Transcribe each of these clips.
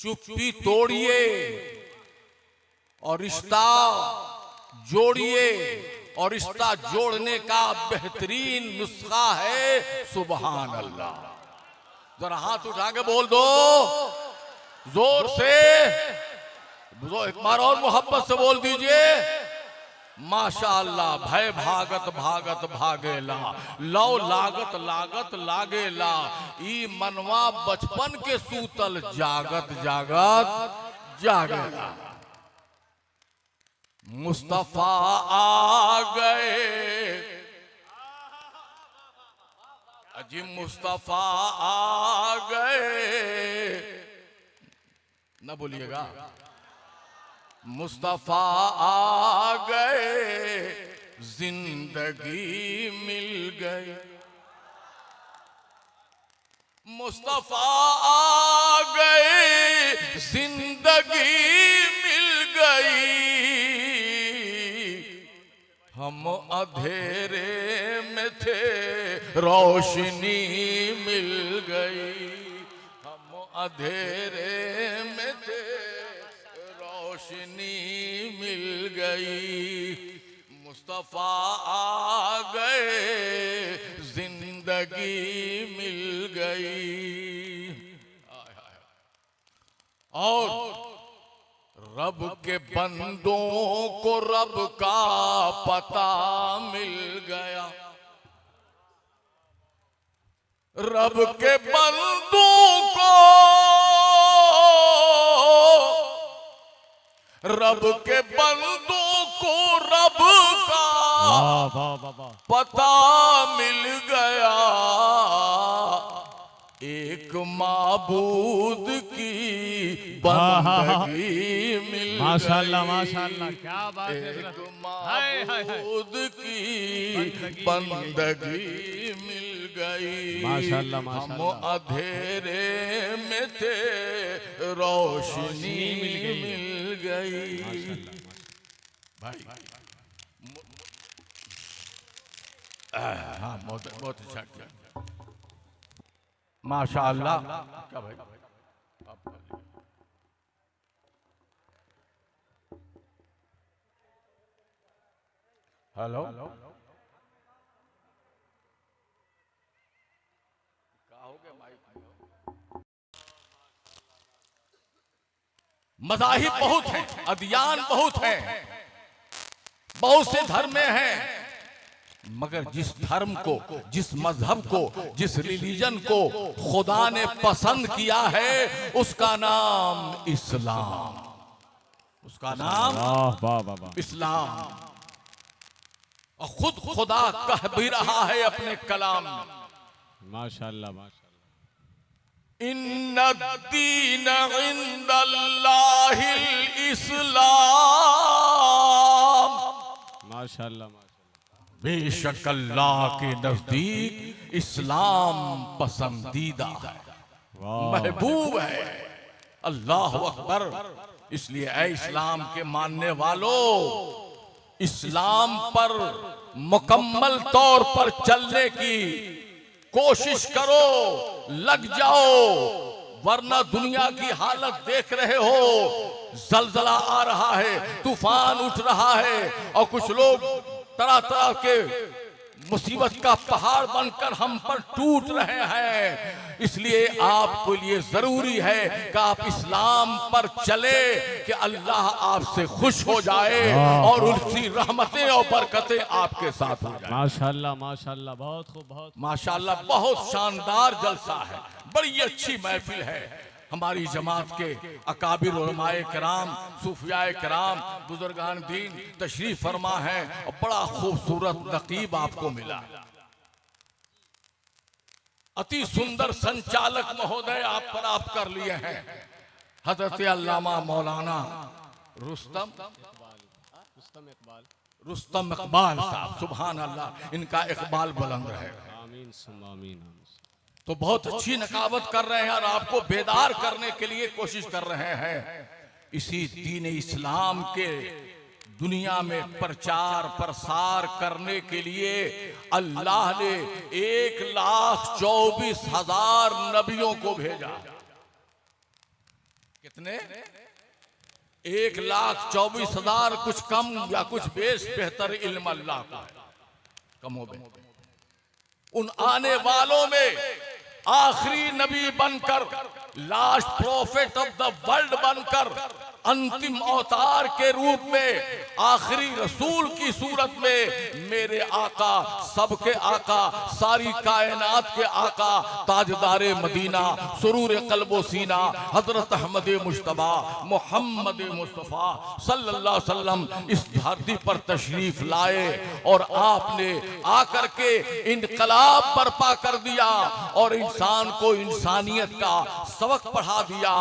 चुप्पी तोड़िए और रिश्ता जोड़िए, और रिश्ता जोड़ने का बेहतरीन नुस्खा है सुबहान अल्लाह। जरा हाथ उठा के बोल दो जोर से, एक बार और मोहब्बत से बोल दीजिए माशाअल्लाह। भय भागत भागत भागेला, लव लागत लागत लागेला, ई मनवा बचपन के सूतल जागत जागत जागेला। मुस्तफा आ गए, अजी मुस्तफा आ गए, न बोलिएगा। मुस्तफा आ गए, जिंदगी मिल गई। मुस्तफा आ गए, जिंदगी मिल गई। हम अंधेरे में थे, रोशनी मिल गई। हम अंधेरे में थे, रोशनी मिल गई। मुस्तफा आ गए, जिंदगी मिल गई। और रब के बंदों को रब का पता मिल गया। रब के बंदों को, रब के बंदों को रब का पता मिल गया। एक माबूद की बंदगी मिल गई। माशाल्लाह माशाल्लाह, क्या बात है। एक माबूद की बंदगी मिल गई। माशाल्लाह हम माशाल्लाह। अंधेरे में थे, रोशनी मिल गई। भाई हाँ, बहुत अच्छा किया माशाअल्लाह। क्या भाई हेलो, मज़ाहिब बहुत हैं, अदियान बहुत हैं, बहुत से धर्म हैं, मगर जिस धर्म को, जिस मजहब को, जिस रिलीजन को खुदा ने पसंद किया है उसका नाम इस्लाम। उसका नाम इस्लाम। और खुद खुदा कह भी रहा है अपने कलाम में। माशाल्लाह माशाल्लाह। इन्नद्दीन इंदल्लाहिल इस्लाम। माशाल्लाह माशाल्लाह। बेशक अल्लाह के नजदीक इस्लाम पसंदीदा है, महबूब है। अल्लाह अकबर। इसलिए ऐ इस्लाम के मानने वालों, इस्लाम पर मुकम्मल तौर पर चलने की कोशिश करो, लग जाओ, वरना दुनिया की हालत देख रहे हो। जलजला आ रहा है, तूफान उठ रहा है, और कुछ लोग तरह तरह के मुसीबत का पहाड़ बनकर हम पर टूट रहे हैं। इसलिए आपके लिए जरूरी है कि आप इस्लाम पर चले कि अल्लाह आपसे खुश हो जाए और उसकी रहमतें और बरकतें आपके साथ हो जाए। माशाल्लाह माशाल्लाह, बहुत खूब, बहुत माशाल्लाह। बहुत शानदार जलसा है, बड़ी अच्छी महफिल है। हमारी जमात के अकाबिर उलमाए कराम, सूफियाए कराम, बुजुर्गान दीन तशरीफ फरमा है, और बड़ा खूबसूरत नकीब आपको मिला। अति सुंदर संचालक महोदय आप प्राप्त कर लिए हैं, हजरत अल्लामा मौलाना रुस्तम इकबाल साहब। सुभान अल्लाह, इनका इकबाल बुलंद है। आमीन आमीन। तो बहुत अच्छी नकाबत कर रहे हैं और आपको बेदार करने के लिए कोशिश कर रहे हैं। इसी दीन इस्लाम के दुनिया में प्रचार प्रसार करने के लिए अल्लाह ने 1,24,000 नबियों को भेजा। कितने? 1,24,000 कुछ कम या कुछ बेहतर इल्म अल्लाह का है, कम हो गए। उन आने वालों में आखिरी नबी बनकर, last profit of the world बनकर, अंतिम अवतार के रूप में, आखिरी रसूल की सूरत में मेरे आका, सबके आका, सारी कायनात के आका, ताजदारे मदीना, सुरूर कल्बो सीना, हजरत अहमद मुश्तबा मोहम्मद मुस्तफ़ा सल्लल्लाहु अलैहि वसल्लम इस धरती पर तशरीफ लाए और आपने आकर के इनकलाब बर्पा कर दिया और इंसान को इंसानियत का सबक पढ़ा दिया।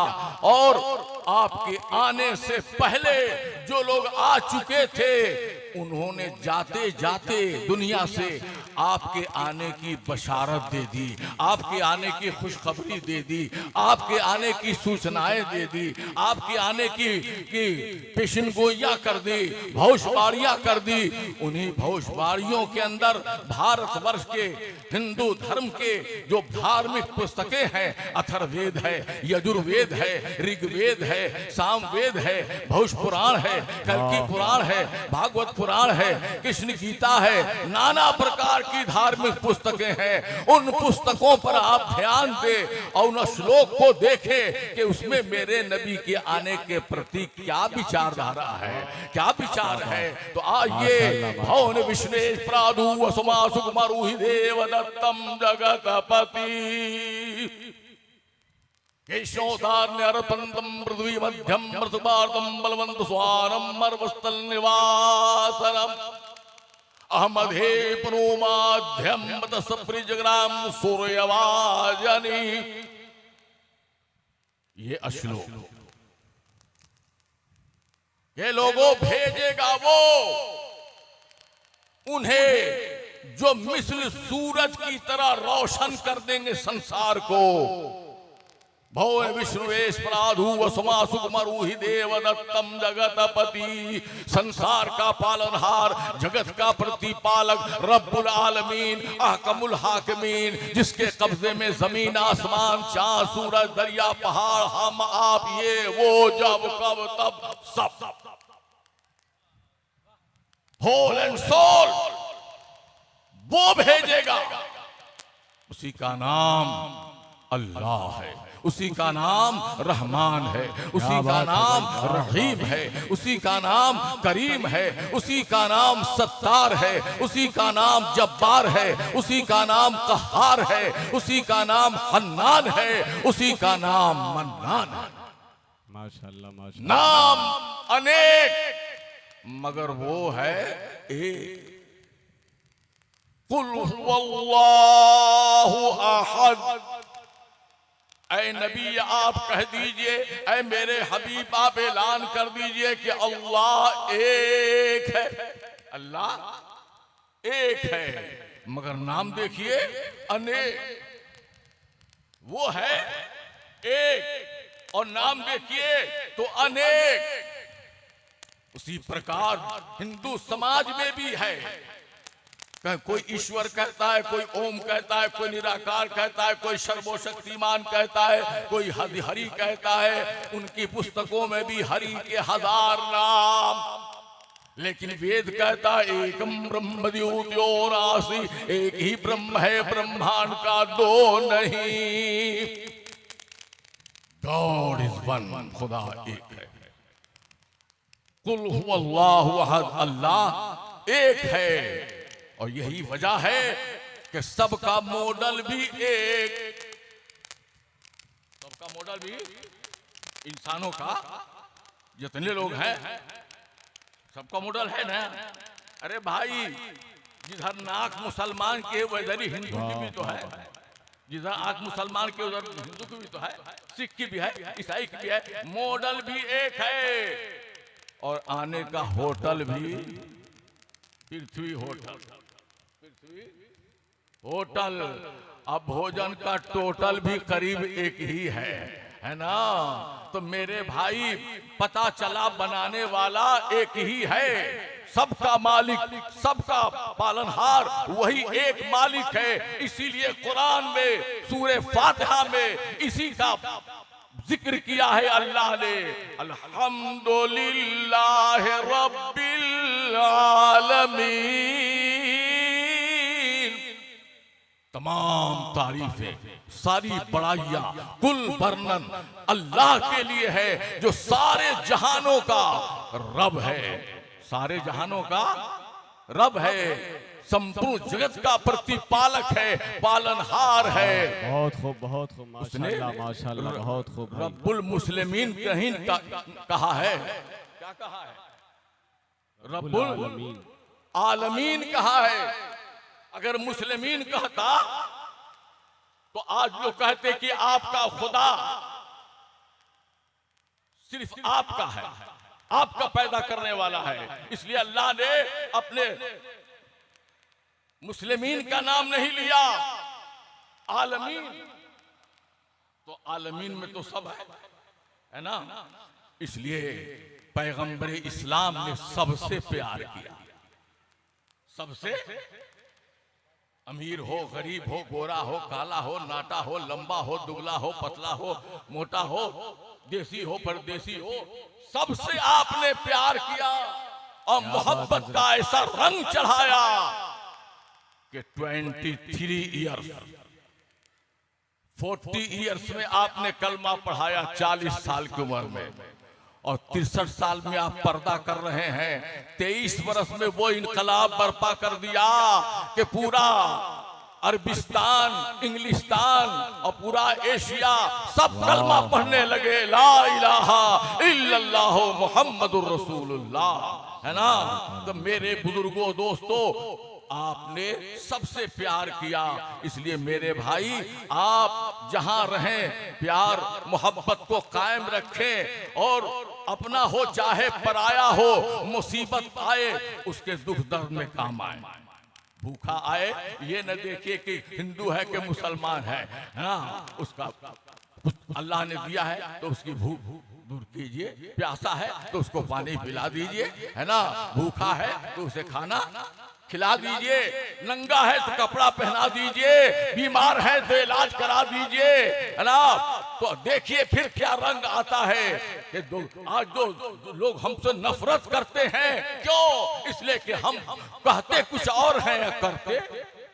और आपके आने से पहले जो लोग आ चुके थे उन्होंने जाते जाते दुनिया से आपके आने की बशारत दे दी, आपके आने की खुशखबरी दे दी, आपके आने की सूचनाएं दे दी, आपके आने की पेशनगोइयां कर दी, भविष्यवाणियां कर दी। उन्हीं भविष्यवाणियों के अंदर भारतवर्ष के हिंदू धर्म के जो धार्मिक पुस्तकें हैं, अथर्ववेद है, यजुर्वेद है, ऋग्वेद है, सामवेद है, भविष्य पुराण है, कल्कि पुराण है, भागवत पुराण है, कृष्ण गीता है, नाना प्रकार की धार्मिक पुस्तकें हैं। उन पुस्तकों पर आप ध्यान दें और उन श्लोक को देखें कि उसमें मेरे नबी के आने के प्रति क्या विचारधारा है, क्या विचार है। तो आइए, भवन विष्णेश प्रादु वसुमा सुकुमारुहि देवदत्तम जगतपति केशोदार्ण्यर्पन्तम पृथ्वी मध्यम मृतुपार्तम बलवंत स्वानम मर्वस्तल निवासनम अहमदे परोमाध्यम सप्रिजग्राम सूर्यवाजनी। ये अश्लोक ये लोगों भेजेगा वो उन्हें जो मिस्ल सूरज की तरह रोशन कर देंगे संसार को। भव विष्णुवेश प्राधु वसुमा सुकुमारुहि देवदत्तम जगतपति, संसार का पालनहार, जगत का प्रतिपालक, रब्बुल आलमीन, अहकमुल हाकिमीन, जिसके कब्जे में जमीन आसमान चांद सूरज दरिया पहाड़ हम आप ये वो जब कब तब सब, होल एंड सोल वो भेजेगा। उसी का नाम अल्लाह है, उसी का नाम रहमान है, उसी का नाम रहीम है, उसी का नाम करीम है, उसी का नाम सत्तार है, उसी का नाम जब्बार है, उसी का नाम कहार है, उसी का नाम हन्नान है, उसी का नाम मन्नान है। माशाअल्लाह माशाअल्लाह। नाम अनेक मगर वो है एक। कुल हुवल्लाहु अहद। ऐ नबी आप कह दीजिए, ऐ मेरे हबीब आप ऐलान कर दीजिए कि अल्लाह एक है। अल्लाह एक है मगर नाम देखिए अनेक। वो है एक और नाम देखिए तो अनेक। उसी प्रकार हिंदू समाज में भी है। कोई ईश्वर कहता है, कोई ओम कहता है, कोई निराकार कहता है, कोई सर्वशक्तिमान कहता है, कोई हरि कहता है। उनकी पुस्तकों में भी हरि के 1000 नाम, लेकिन वेद कहता है एकम ब्रह्म द्योत्यो नासि, एक ही ब्रह्म है, ब्रह्मांड का दो नहीं। गॉड इज वन, खुदा एक है। कुल हुवल्लाहु अहद, अल्लाह एक है। और यही वजह है कि सबका मॉडल भी एक, सबका मॉडल भी इंसानों का जितने लोग हैं सबका मॉडल है ना। अरे भाई, जिधर नाक मुसलमान के उधर ही हिंदू की भी तो है, जिधर आंख मुसलमान के उधर हिंदू की भी तो है, सिख की भी है, ईसाई की भी है। मॉडल भी एक है और आने का होटल भी पृथ्वी होटल, पृथ्वी होटल। अब भोजन का टोटल भी करीब एक ही है ना। तो मेरे भाई पता चला बनाने वाला एक ही है, सबका मालिक, सबका पालनहार वही एक मालिक है। इसीलिए कुरान में सूरे फातिहा में इसी का जिक्र किया है अल्लाह ने, अल्हम्दुलिल्लाह रब्बिल आलमीन। तमाम तारीफें, सारी बड़ाइयां, कुल वर्णन अल्लाह के लिए है जो सारे जहानों का रब है, सारे जहानों का रब है, संपूर्ण जगत का प्रतिपालक है, पालनहार है। बहुत खूब माशाल्लाह माशाल्लाह, बहुत खूब। रब्बुल मुस्लिमीन कहीं कहा है, क्या कहा है? रब्बुल आलमीन कहा है। अगर मुस्लिमीन कहता तो आज लोग कहते कि आपका खुदा सिर्फ आपका है, आपका पैदा करने वाला है। इसलिए अल्लाह ने अपने मुस्लिमीन का नाम नहीं लिया, आलमीन। तो आलमीन में तो सब है ना। इसलिए पैगंबर इस्लाम ने सबसे प्यार किया, सबसे। अमीर हो, गरीब हो, गोरा हो, काला हो, नाटा हो, लंबा हो, दुबला हो, पतला हो, मोटा हो, देसी हो, परदेसी हो, सबसे आपने प्यार किया और मोहब्बत का ऐसा रंग चढ़ाया कि 23 ईयर्स 40 ईयर्स में आपने कलमा पढ़ाया, 40 साल की उम्र में, और 63 साल में आप पर्दा कर रहे हैं। 23 वर्ष में वो इनकलाब बर्पा कर दिया कि पूरा अरबिस्तान, इंग्लिस्तान और पूरा एशिया सब कलमा पढ़ने लगे, ला इलाहा इल्लल्लाह मुहम्मदुर रसूलुल्लाह, है ना। तो मेरे बुजुर्गों, दोस्तों, आपने सबसे प्यार किया। इसलिए मेरे भाई, आप जहां रहें प्यार मोहब्बत को कायम रखें, और अपना हो चाहे पराया हो, मुसीबत आए उसके दुख दर्द में काम आए। भूखा आए ये न देखिए कि हिंदू है कि मुसलमान है ना, उसका अल्लाह ने दिया है तो उसकी भूख दूर कीजिए, प्यासा है तो उसको पानी पिला दीजिए, है ना। भूखा है तो उसे खाना खिला दीजिए, नंगा है तो कपड़ा पहना दीजिए, बीमार है तो इलाज करा दीजिए, है ना। तो देखिए फिर क्या रंग आता है कि आज जो लोग हमसे नफरत करते हैं, क्यों? इसलिए कि हम कहते कुछ और हैं, करते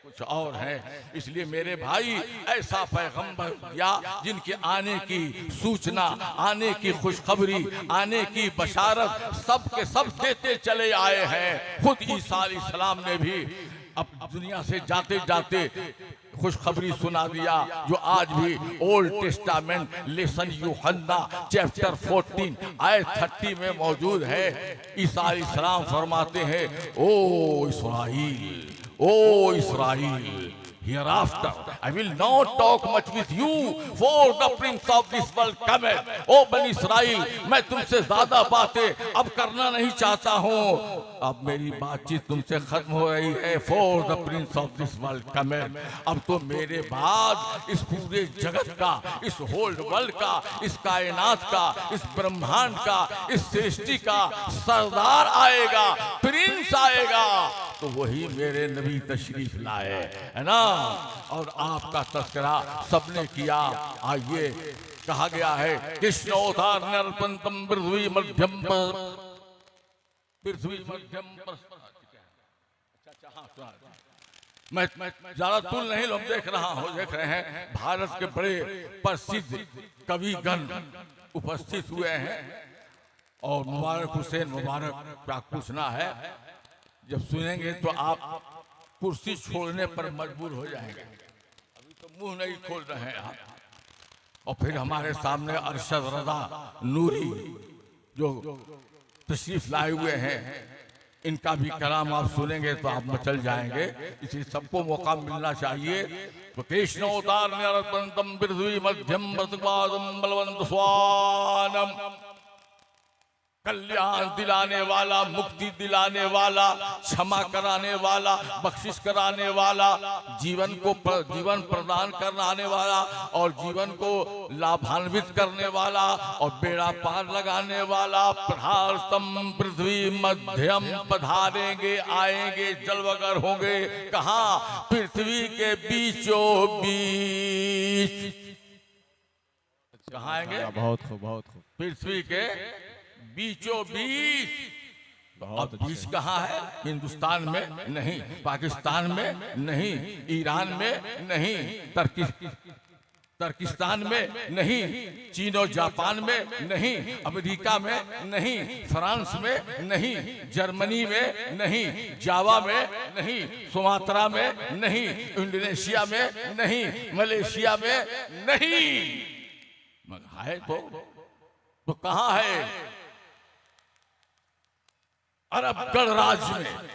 कुछ और हैं। इसलिए मेरे भाई, ऐसा पैगंबर दिया जिनके आने की सूचना, आने की खुशखबरी, आने की बशारत सब के सब देते चले आए हैं। खुद ईसा अलैहिस्सलाम ने भी अब दुनिया से जाते जाते खुशखबरी सुना दिया, जो आज भी ओल्ड टेस्टामेंट लेसन यूहन्ना चैप्टर 14 आयत 30 में मौजूद है। ईसा अलैहिस्सलाम फरमाते हैं, ओ Israel, hereafter I will not talk much with you, for the prince of this world cometh. ओ बनी इस्राइल, मैं तुमसे ज्यादा बातें अब करना नहीं चाहता हूँ, अब मेरी बातचीत तुमसे खत्म हो रही है। for the prince of this world cometh, अब तो मेरे बाद इस पूरे जगत का, इस होल्ड वर्ल्ड का, इस कायनात का, इस ब्रह्मांड का, इस सृष्टि का सरदार आएगा, प्रिंस आएगा, तो वही मेरे नबी तशरीफ लाए, है ना। और आपका तस्करा सबने किया। आइए, कहा गया है, कृष्णोधार नरपंतम पृथ्वी मध्यम मैं ज्यादा तुल नहीं लो, देख रहे हैं भारत के बड़े प्रसिद्ध कविगण उपस्थित हुए हैं, और मुबारक हुसैन मुबारक का पूछना है, जब सुनेंगे तो आप कुर्सी छोड़ने पर मजबूर हो जाएंगे। अभी तो मुंह नहीं खोल रहे हैं आप। और फिर हमारे सामने अरशद रजा नूरी जो तशरीफ लाए हुए हैं, इनका भी कलाम आप सुनेंगे तो आप मचल जाएंगे। इसी सबको मौका मिलना चाहिए। तो कृष्ण अवतार निरंतम पृथ्वी मध्यम प्रतिपादम बलवंत स्वानम, कल्याण दिलाने वाला, मुक्ति दिलाने वाला, क्षमा कराने वाला, बख्शिश कराने वाला, जीवन प्रदान कराने वाला, और जीवन को लाभान्वित करने वाला, और बेड़ा पार लगाने वाला। प्रहारतम पृथ्वी मध्यम, पधारेंगे आएंगे जलवगर होंगे कहाँ? पृथ्वी के बीचों बीच। कहाँ आएंगे? बहुत खूब, बहुत खूब, पृथ्वी के बीचों बीच। बहुत अब बीच कहाँ है? हिंदुस्तान में नहीं, पाकिस्तान में नहीं, ईरान में नहीं, तुर्किस्तान में नहीं, चीन और जापान में नहीं, अमेरिका में नहीं, फ्रांस में नहीं, जर्मनी में नहीं, जावा में नहीं, सुमात्रा में नहीं, इंडोनेशिया में नहीं, मलेशिया में नहीं। मगर है तो कहाँ है? अरब गणराज्य में,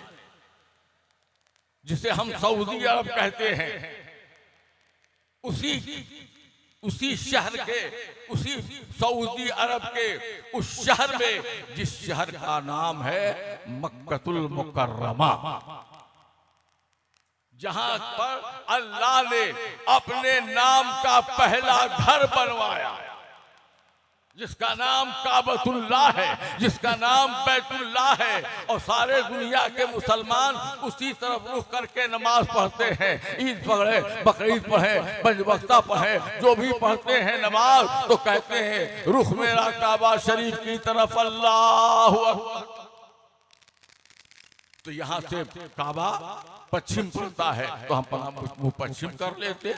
जिसे हम सऊदी अरब कहते हैं, उसी शहर के, उसी सऊदी अरब के उस शहर में, जिस शहर का नाम है मक्कतुल मुकर्रमा, जहां पर अल्लाह ने अपने नाम का पहला घर बनवाया, जिसका नाम काबतुल्लाह है, जिसका नाम बैतुल्लाह है, और सारे दुनिया के मुसलमान उसी तरफ रुख करके नमाज पढ़ते हैं। ईद पढ़े, बकरीद पढ़े, पंजवक्ता पढ़े, जो भी पढ़ते हैं नमाज, तो कहते हैं रुख मेरा काबा शरीफ की तरफ, अल्लाहु अकबर। तो यहाँ से काबा पश्चिम पड़ता है, तो हम पश्चिम कर लेते।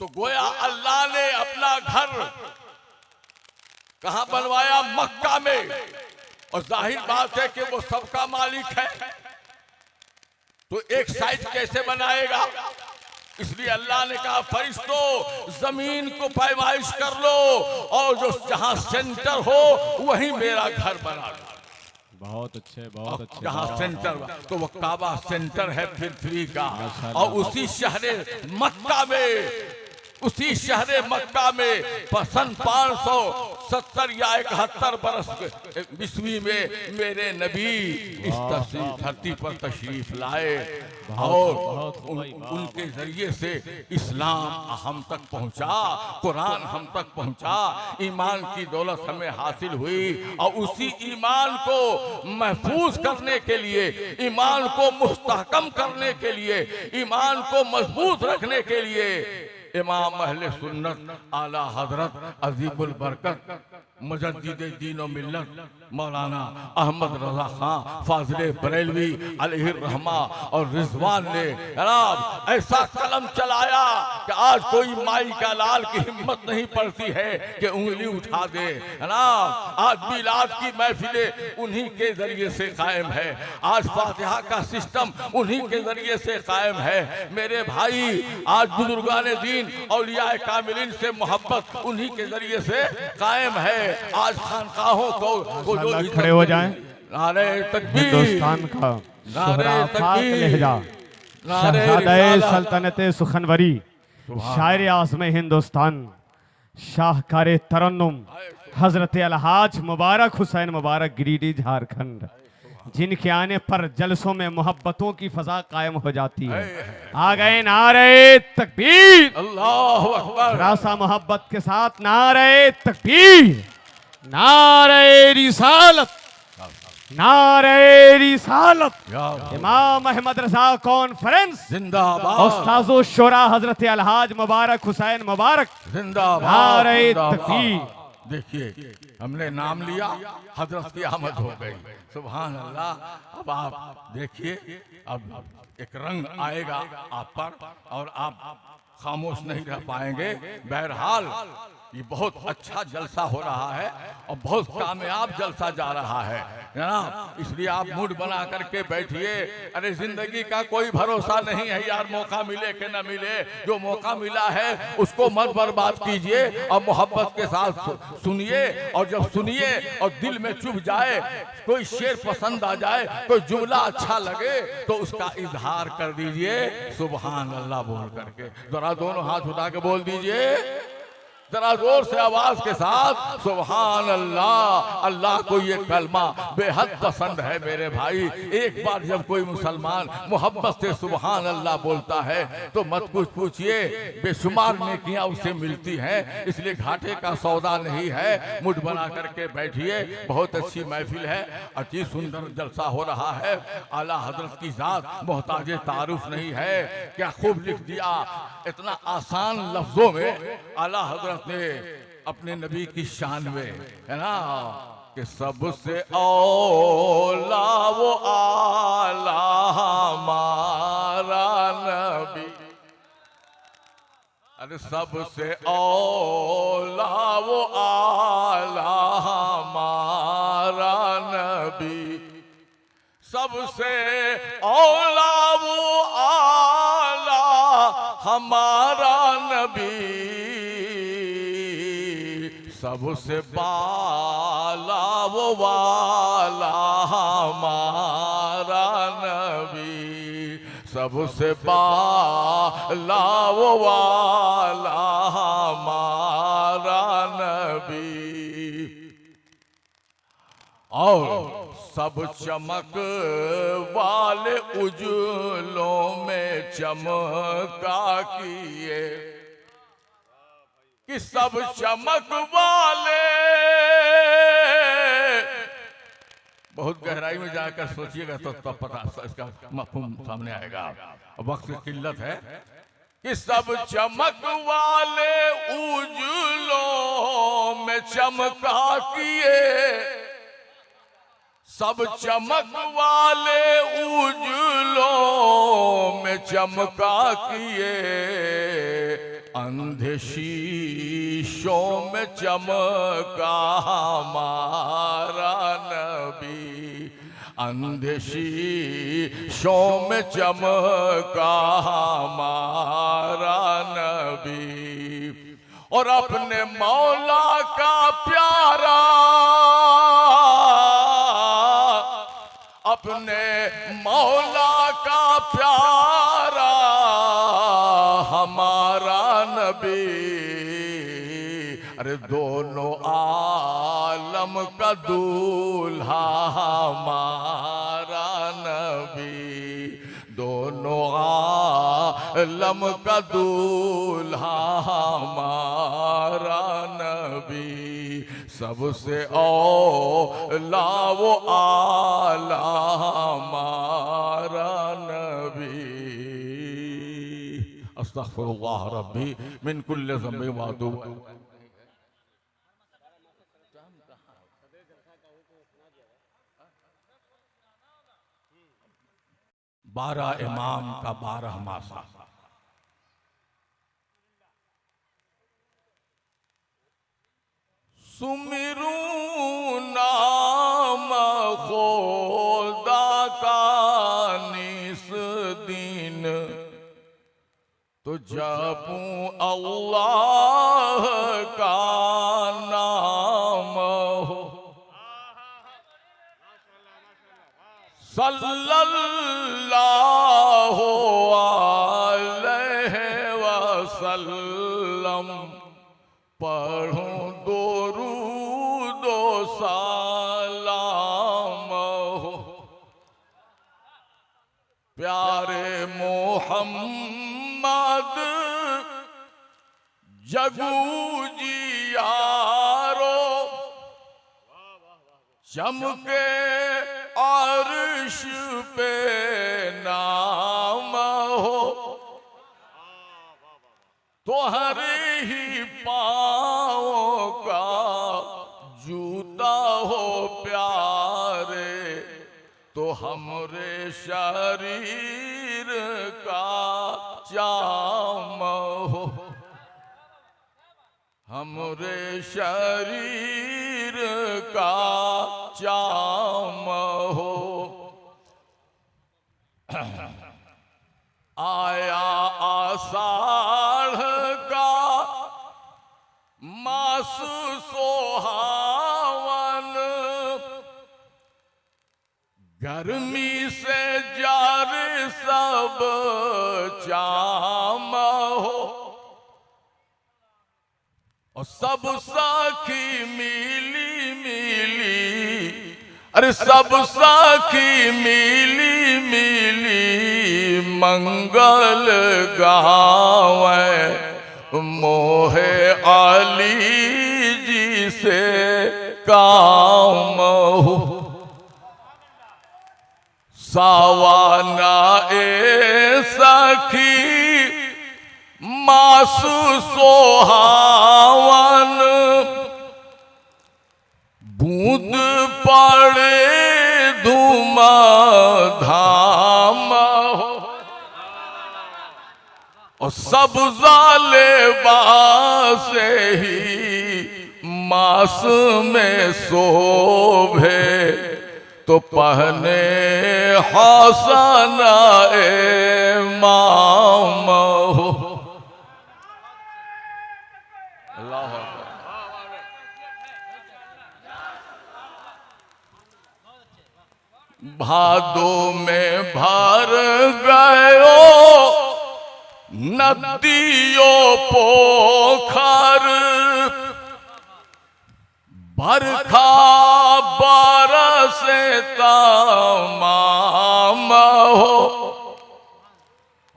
तो गोया अल्लाह ने अपना घर कहां बनवाया? मक्का में। और जाहिर बात है कि वो सबका मालिक है, तो एक साइड कैसे बनाएगा? इसलिए अल्लाह ने कहा फरिश्तों जमीन को पैमाइश कर लो, और जो जहां सेंटर हो वहीं मेरा घर बना लो। बहुत अच्छे, बहुत अच्छे। जहां सेंटर, तो वो काबा सेंटर है पृथ्वी का। और उसी शहर मक्का में, उसी शहर मक्का में सन 570 या 71 बरस ईस्वी में मेरे नबी इस धरती पर तशरीफ लाए, और उनके जरिए से इस्लाम हम तक पहुंचा, कुरान हम तक पहुंचा, ईमान की दौलत हमें हासिल हुई। और उसी ईमान को महफूज करने के लिए, ईमान को मुस्तहकम करने के लिए, ईमान को मजबूत रखने के लिए इमाम अहले सुन्नत आला हजरत अजीबुल बरकत मुजद्दिद दीन व मिल्लत मौलाना अहमद रजा खां फाजिले बरेलवी अलैहि रहमा और रिजवान ने जनाब ऐसा कलम चलाया कि आज कोई माई का लाल की हिम्मत नहीं पड़ती है कि उंगली उठा दे। जनाब आज मिलाद की महफिलें उन्हीं के जरिए से कायम है, आज फातिहा का सिस्टम उन्हीं के जरिए से कायम है। मेरे भाई आज बुजुर्गान दीन औलियाए कामिलीन से मोहब्बत उन्हीं के जरिए से कायम है। आज खानकाहों को जो खड़े हो जाएं, नारे तकबीर, हिंदुस्तान का शोहराफाक लहजा, शहजादे सल्तनते सुखनवरी, शायर आज़म हिंदुस्तान, शाहकारे तरन्नुम हजरत अलहाज मुबारक हुसैन मुबारक गिरिडीह झारखंड, जिनके आने पर जलसों में मोहब्बतों की फजा कायम हो जाती है। आ गए नारे तकबीर, अल्लाहु अकबर, रासा मोहब्बत के साथ नारे तकबीर, नारे रिसालत, नारे रिसालत। इमाम अहमद रजा कॉन्फ्रेंस जिंदाबाद, उस्ताज़ो शोरा हजरत अलहाज मुबारक हुसैन मुबारक जिंदाबाद, नारे तकबीर। देखिए हमने नाम लिया, हजरत की आमद हो गई, सुभान अल्लाह। अब आप देखिए, अब एक रंग आएगा आप पर और आप खामोश नहीं रह पाएंगे। बहरहाल ये बहुत अच्छा जलसा हो रहा है और बहुत कामयाब जलसा जा रहा है जनाब, इसलिए आप मूड बना करके बैठिए। अरे जिंदगी का कोई भरोसा नहीं है यार, मौका मिले कि न मिले, जो मौका मिला है उसको मत बर्बाद कीजिए और मोहब्बत के साथ सुनिए। और जब सुनिए और दिल में चुभ जाए, कोई शेर पसंद आ जाए, कोई जुमला अच्छा लगे, तो उसका इजहार कर दीजिए सुभान अल्लाह बोल करके। जरा दोनों हाथ उठा के बोल दीजिए जरा जोर से आवाज के साथ सुभान अल्लाह। अल्लाह को ये कलमा बेहद पसंद है मेरे भाई। एक बार जब कोई मुसलमान मोहब्बत से सुभान अल्लाह बोलता है तो मत कुछ पूछिए, बेशुमार नेकियां उसे मिलती हैं। इसलिए घाटे का सौदा नहीं है, मुठ बना करके बैठिए। बहुत अच्छी महफिल है, अति सुंदर जलसा हो रहा है। आला हजरत की जात मोहताज तारुफ नहीं है। क्या खूब लिख दिया इतना आसान लफ्जों में आला हजरत ने अपने नबी की शान में, है ना, कि सबसे औला वो आला हमारा नबी। अरे सबसे औला वो आला हमारा नबी, सबसे औला वो आला हमारा नबी, सबसे बाला वो वाला हमारा नबी, सबसे बाला वो वाला हमारा नबी। और सब चमक वाले उजलों में चमका किए, कि सब चमक वाले, बहुत गहराई में जाकर सोचिएगा तो तब पता इसका मफहूम सामने आएगा। वक्त की किल्लत है। कि सब चमक वाले उजलों में चमका किए, सब चमक वाले उजलों में चमका किए, अंधे शीशों में चमका हमारा नबी, अंधे शीशों में चमका हमारा नबी। और अपने मौला का प्यारा, अपने मौला का प्यारा हमारा नबी, अरे दोनों आलम का दूल्हा हमारा नबी, दोनों आलम का दूल्हा हमारा नबी, सबसे औला वो आला हमारा नबी। अस्तगफिरुल्लाह रब्बी मिन कुल्लि ज़ंबि व अतूबु। बारह इमाम का 12 मासा, सुमिरू नाम खुदा का निस दिन, तो जपूं अल्लाह का नाम हो, सल्लल्लाहु अलैहि वसल्लम, पढ़ूं दुरूद व सलाम हो, प्यारे मोहम्मद जगू जियारो, चमके अर्श पे नाम हो, तुम्हारे ही पाँव का जूता हो प्यारे, तो हमरे शरीर का चाम हो, हमरे शरीर का चाम हो। आया आषाढ़ का मास सोहावन, गर्मी से जार सब चाम हो, और सब साखी मिली मिली, अरे सब साखी मिली मिली मंगल गावे, मोहे आली जी से काम हो। सावाना ए सखी मासु सोहावन, बूंद पड़े धूम धाम हो। और सब जाले बासे ही मास में शोभे, तो पहने हसना ए माम हो। अल्लाह भादो में भर गयो नदियों पोखर, बरखा बरसे तमाम हो।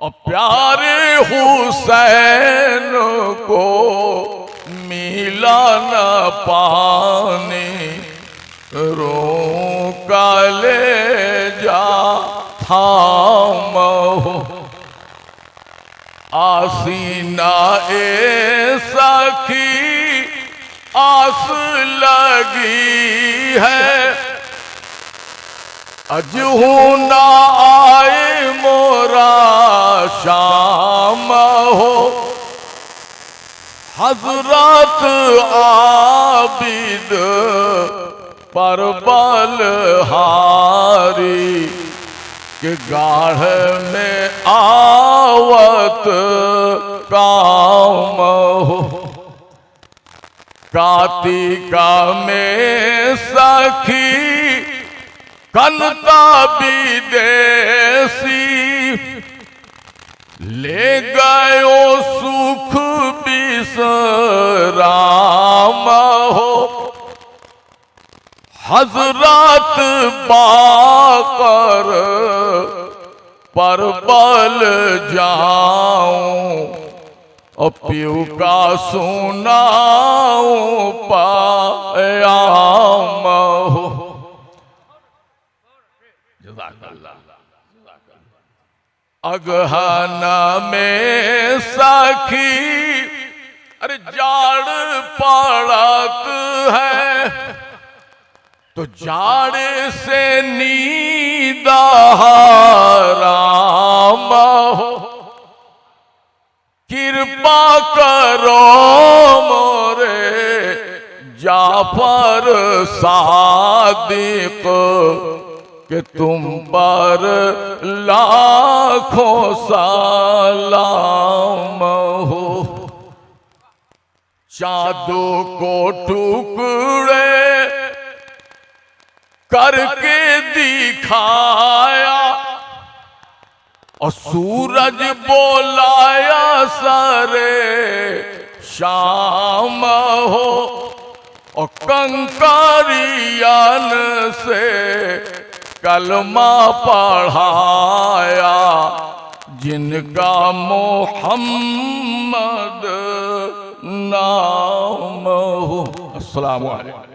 और प्यारे हुसैन को मिला न पानी, रोका ले जा थाम हो। आसीना ए सखी आस लगी है, अजहू ना आए मोरा शाम हो। हजरत आबिद पर बलहारी के गाढ़ में आवत काम हो। कार्तिका में सखी कनता विदेशी, ले गयो सुख विश्राम हो। हजरत बाकर पर बल जाऊं, और पीऊ का सुनाऊं पायाम हो। अगहना में सखी अरे जाड़ पड़त है, तो जाड़े से नींद हराम हो। कृपा करो मोरे जाफर सादिक, कि तुम पर लाखों सलाम हो। चाँदों को टुकड़े करके दिखाया, और सूरज बोलाया सरे शाम हो। और कंकरियन से कलमा पढ़ाया, जिनका मोहम्मद नाम हो। अस्सलामु अलैकुम।